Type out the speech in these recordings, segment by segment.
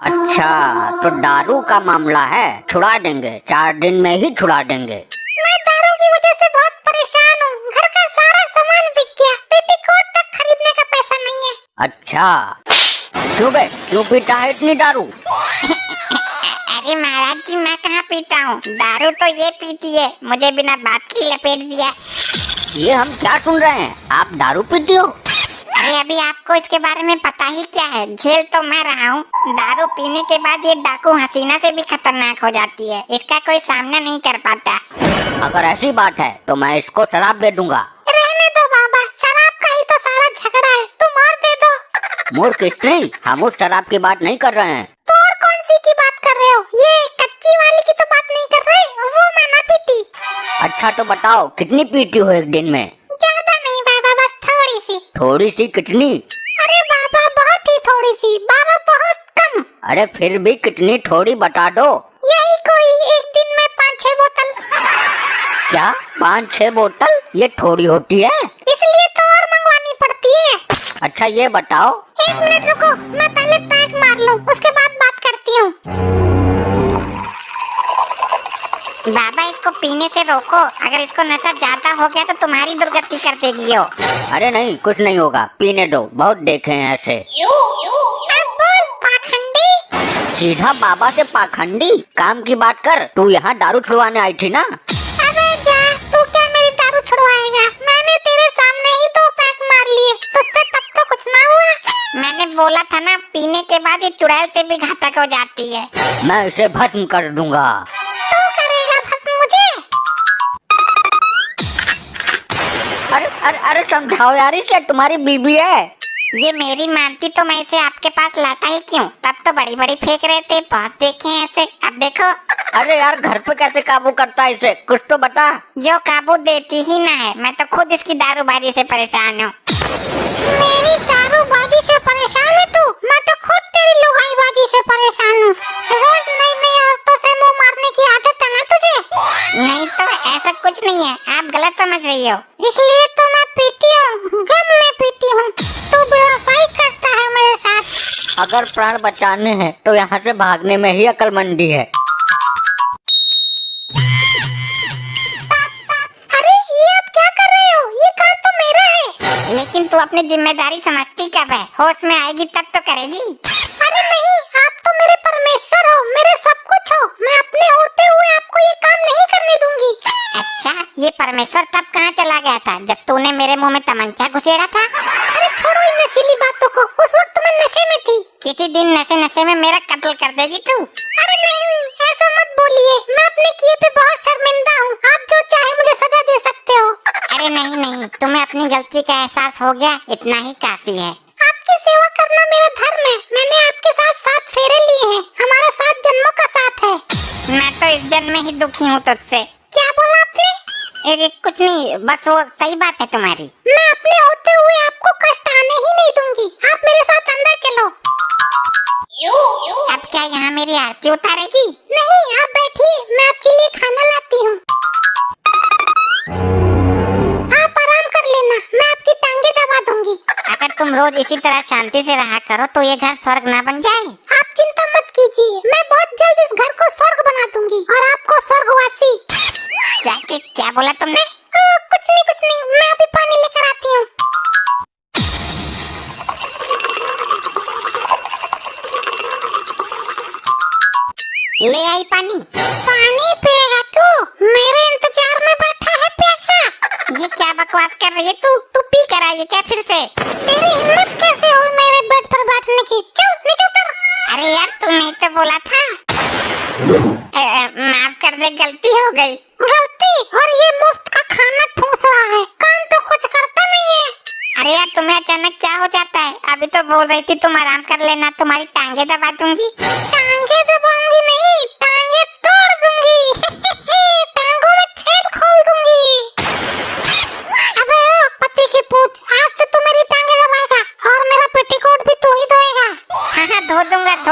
अच्छा, तो दारू का मामला है, छुड़ा देंगे, 4 दिन में ही छुड़ा देंगे। मैं दारू की वजह से बहुत परेशान हूँ। घर का सारा सामान बिक गया, पेटीकोट तक खरीदने का पैसा नहीं है। अच्छा, क्यों बे, क्यों पीता है इतनी दारू? अरे महाराज जी, मैं कहाँ पीता हूँ, दारू तो ये पीती है, मुझे बिना बात की लपेट दिया। ये हम क्या सुन रहे हैं, आप दारू पीती हो? अरे अभी आपको इसके बारे में पता ही क्या है, झेल तो मैं रहा हूँ। दारू पीने के बाद ये डाकू हसीना से भी खतरनाक हो जाती है, इसका कोई सामना नहीं कर पाता। अगर ऐसी बात है तो मैं इसको शराब दे दूंगा। रहने दो बाबा, शराब का ही तो सारा झगड़ा है, तुम और दे दो। मूर्ख स्त्री, हम उस शराब की बात नहीं कर रहे हैं। तो और कौन सी की बात कर रहे हो? ये कच्ची वाली की तो बात नहीं कर रहे, वो मैं ना पीती। अच्छा तो बताओ, कितनी पीती हो एक दिन में? ज्यादा नहीं बाबा, बस थोड़ी सी। थोड़ी सी कितनी? अरे बाबा बहुत ही थोड़ी सी बाबा, बहुत कम। अरे फिर भी कितनी थोड़ी बता दो। यही कोई एक दिन में 5-6 बोतल। क्या 5-6 बोतल ये थोड़ी होती है? इसलिए तो और मंगवानी पड़ती है। अच्छा ये बताओ। 1 मिनट रुको, मैं पहले पैक मार लूं, उसके बाद बात करती हूँ। बाबा इसको पीने से रोको, अगर इसको नशा ज्यादा हो गया तो तुम्हारी दुर्गति कर देगी यो। अरे नहीं, कुछ नहीं होगा, पीने दो, बहुत देखे हैं ऐसे। अब बोल पाखंडी। सीधा बाबा से पाखंडी? काम की बात कर, तू यहाँ दारू छुड़वाने आई थी ना? अबे जा, तू क्या मेरी दारू छुड़वाएगा? मैंने तेरे सामने ही 2 पैक मार लिए, तुझसे तब तो कुछ ना हुआ। मैंने बोला था ना, पीने के बाद ये चुड़ैल से भी घातक हो जाती है। मैं इसे भस्म कर दूंगा। तू करेगा भस्म मुझे? अरे अरे अरे समझाओ यार इसे, तुम्हारी बीबी है। ये मेरी मानती तो मैं इसे आपके पास लाता ही क्यों? तब तो बड़ी बड़ी फेंक रहे थे, बहुत देखे हैं ऐसे, अब देखो। अरे यार घर पे कैसे काबू करता है इसे, कुछ तो बता। यो काबू देती ही ना है, मैं तो खुद इसकी दारूबाजी से परेशान हूँ। मेरी दारूबाजी से परेशान है तू? मैं तो खुद तेरी लुगाईबाजी से परेशान हूँ। रोज नई नई औरतों से मुंह मारने की आदत है ना तुझे? नहीं तो ऐसा कुछ नहीं है, आप गलत समझ रही हो। इसलिए तो मैं पीती हूँ, गम में पीती हूँ। तू बेवफाई करता है मेरे साथ। अगर प्राण बचाने हैं तो यहाँ से भागने में ही अक्लमंदी है। अरे ये आप क्या कर रहे हो? ये काम तो मेरा है। लेकिन तू अपनी जिम्मेदारी समझती कब है? होश में आएगी तब तो करेगी। अरे नहीं, आप तो मेरे परमेश्वर हो, मेरे सब कुछ हो। मैं अपने होते हुए आपको ये काम नहीं करने दूंगी। अच्छा, ये परमेश्वर तब कहाँ चला गया था, जब तूने मेरे मुंह में तमंचा घुसेड़ा था? अरे छोड़ो इन नशीली बातों को, उस वक्त मैं नशे में थी। किसी दिन नशे नशे में मेरा कत्ल कर देगी तू। अरे नहीं, ऐसा मत बोलिए, मैं अपने किए पे बहुत शर्मिंदा हूँ। आप जो चाहे मुझे सजा दे सकते हो। अरे नहीं नहीं, तुम्हें अपनी गलती का एहसास हो गया, इतना ही काफी है। आपकी सेवा करना मेरा धर्म है। मैंने आपके साथ 7 फेरे लिए हैं, हमारा 7 जन्मों का साथ है। मैं तो इस जन्म में ही दुखी हूँ तुझसे। क्या बोला आपने? कुछ नहीं, बस वो सही बात है तुम्हारी। मैं अपने होते हुए आपको कष्ट आने ही नहीं दूंगी। आप मेरे साथ अंदर चलो। अब क्या यहाँ मेरी आरती उतारेगी? नहीं, आप बैठिए, मैं आपके लिए खाना लाती हूँ। आप आराम कर लेना, मैं आपकी टांगे दबा दूंगी। अगर तुम रोज इसी तरह शांति से रहा करो तो ये घर स्वर्ग ना बन जाए। आप चिंता मत कीजिए, मैं बहुत जल्द इस घर को स्वर्ग बना दूंगी और आपको स्वर्गवासी। क्या बोला तुमने? कुछ नहीं, मैं अभी पानी लेकर आती हूँ। ले आई पानी। पानी पिएगा तू? मेरे इंतजार में बैठा है प्यासा। ये क्या बकवास कर रही है तू? तू पी कर आई है क्या फिर से? तेरी हिम्मत कैसे हुई मेरे बेड पर बैठने की? चल नीचे उतर। अरे यार तूने तो बोला था। माफ कर दे, गलती हो गई। गलती? और ये मुफ्त का खाना ठूस रहा है, काम तो कुछ करता नहीं है। अरे यार तुम्हें अचानक क्या हो जाता है? अभी तो बोल रही थी तुम आराम कर लेना, तुम्हारी टांगे दबा दूंगी। टांगे दबाऊंगी नहीं, टांगे तोड़ दूंगी। टांगों में छेद खोल दूंगी। अबे ओ पति की पूछ, आज से तू मेरी टांगे दबाएगा और मेरा पेटीकोट भी तू ही धोएगा। हाँ धो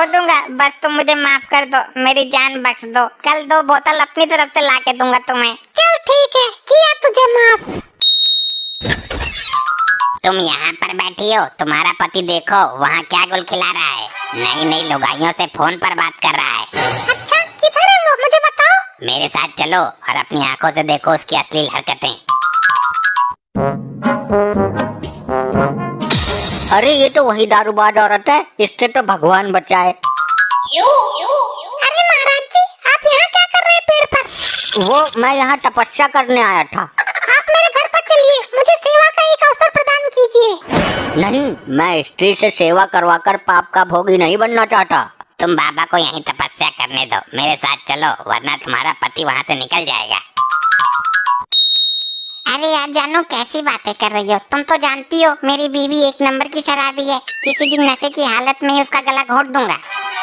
दूंगा, बस तुम मुझे माफ कर दो, मेरी जान बख्श दो। कल 2 बोतल अपनी तरफ से ला के दूंगा तुम्हें। चल ठीक है, किया तुझे माफ। तुम यहाँ पर बैठी हो, तुम्हारा पति देखो वहाँ क्या गुल खिला रहा है, नई नई लुगाइयों से फोन पर बात कर रहा है। अच्छा किधर है वो, मुझे बताओ। मेरे साथ चलो और अपनी आंखों से देखो उसकी अश्लील हरकतें। अरे ये तो वही दारूबाज औरत है, इससे तो भगवान बचाए। अरे महाराज जी, आप यहाँ क्या कर रहे हैं पेड़ पर? वो मैं यहाँ तपस्या करने आया था। आप मेरे घर पर चलिए, मुझे सेवा का एक अवसर प्रदान कीजिए। नहीं, मैं स्त्री से सेवा करवाकर पाप का भोगी नहीं बनना चाहता। तुम बाबा को यहीं तपस्या करने दो, मेरे साथ चलो वरना तुम्हारा पति वहाँ से निकल जाएगा। अरे यार जानू, कैसी बातें कर रही हो? तुम तो जानती हो मेरी बीवी एक नंबर की शराबी है, किसी दिन नशे की हालत में ही उसका गला घोट दूंगा।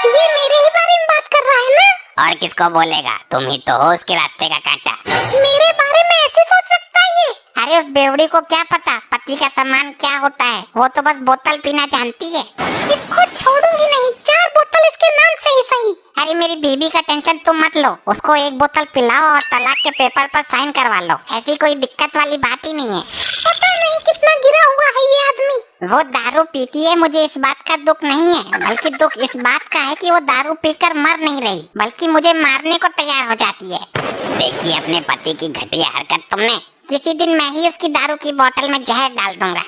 ये मेरे ही बारे में बात कर रहा है ना? और किसको बोलेगा, तुम ही तो हो उसके रास्ते का कांटा। मेरे बारे में ऐसे सोच सकता है ये? अरे उस बेवड़ी को क्या पता पति का सम्मान क्या होता है, वो तो बस बोतल पीना जानती है। इसको छोड़ूंगी नहीं, 4 बोतल इसके नाम से ही सही। अरे मेरी बीबी का टेंशन तुम मत लो, उसको एक बोतल पिलाओ और तलाक के पेपर पर साइन करवा लो, ऐसी कोई दिक्कत वाली बात ही नहीं है। पता नहीं कितना गिरा हुआ है ये आदमी। वो दारू पीती है, मुझे इस बात का दुख नहीं है, बल्कि दुख इस बात का है कि वो दारू पीकर मर नहीं रही, बल्कि मुझे मारने को तैयार हो जाती है। देखिए अपने पति की घटिया हरकत तुमने, किसी दिन मैं ही उसकी दारू की बोतल में जहर डाल दूंगा।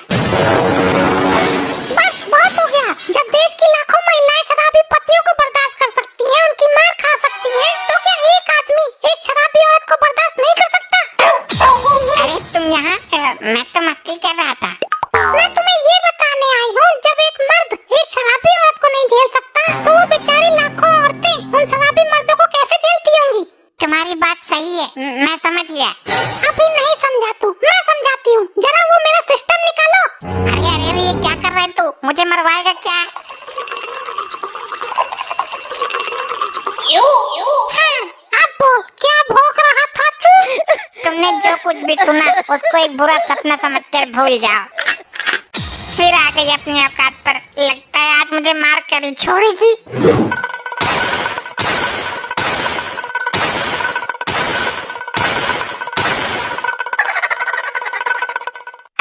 बस बहुत हो गया। जब देश की लाखों महिलाएं शराबी पतियों को बर्दाश्त कर सकती हैं, उनकी मार खा सकती हैं, तो क्या एक आदमी एक शराबी औरत को बर्दाश्त नहीं कर सकता? अरे तुम यहाँ, मैं तो मस्ती कर रहा था। मैं तुम्हें ये बताने आई हूँ, जब एक मर्द एक शराबी औरत को नहीं झेल सकता, तो वो बेचारी लाखों औरतें उन शराबी मर्दों को कैसे झेलती होंगी? तुम्हारी बात सही है, मैं समझ गया। अभी नहीं समझा तू, मैं समझाती हूँ, जरा वो मेरा सिस्टम निकालो। अरे अरे अरे, ये क्या कर रहा है तू? मुझे मरवाएगा क्या? हाँ, अब बोल, क्या भौंक रहा था तू? तुमने जो कुछ भी सुना उसको एक बुरा सपना समझकर भूल जाओ। फिर आ गई अपनी औकात पर, लगता है आज मुझे मार कर ही छोड़ेगी।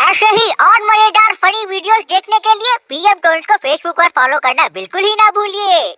ऐसे ही और मजेदार फनी वीडियोस देखने के लिए पीएम टोन्स को फेसबुक पर फॉलो करना बिल्कुल ही ना भूलिए।